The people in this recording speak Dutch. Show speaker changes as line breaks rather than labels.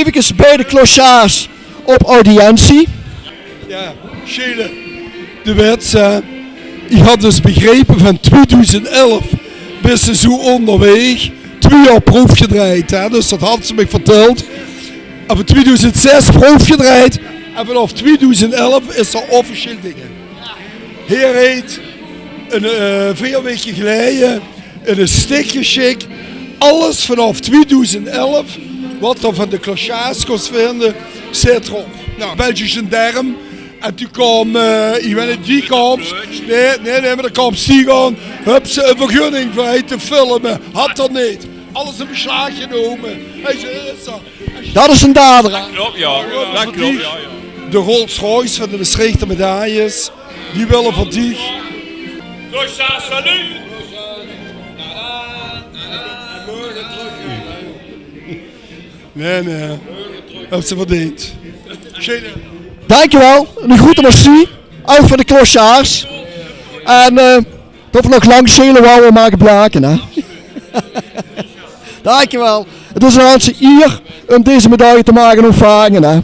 Even bij de clochards op audiëntie.
Ja, Schelen, de wet. Ik had dus begrepen van 2011 ben ze zo onderweg. 2 jaar proef gedraaid, hè? Dus dat had ze me verteld. En van 2006 proef gedraaid. En vanaf 2011 is er officieel dingen. Hier heet een 4 weken geleden een stick geschikt. Alles vanaf 2011, wat er van de clochards kon vinden, zit erop. Nou, Belgische derm. En toen kwam, ik weet niet wie kwam. Nee, maar dan kwam Sigan. Heb ze een vergunning voor hij te filmen. Had dat niet. Alles in beslag genomen. Hij zei,
Dat is een dader.
Dat klopt, ja. Dat klopt, ja.
De Rolls Royce van de beschreven medailles. Die willen voor die.
Clochard, salut!
Nee. Heb ze verdiend.
Dankjewel. Een groete merci. Uit voor de clochards. En dat we nog lang schelen wouden maken blaken. Hè? Dankjewel. Het is een aantal eer om deze medaille te mogen ontvangen. Hè?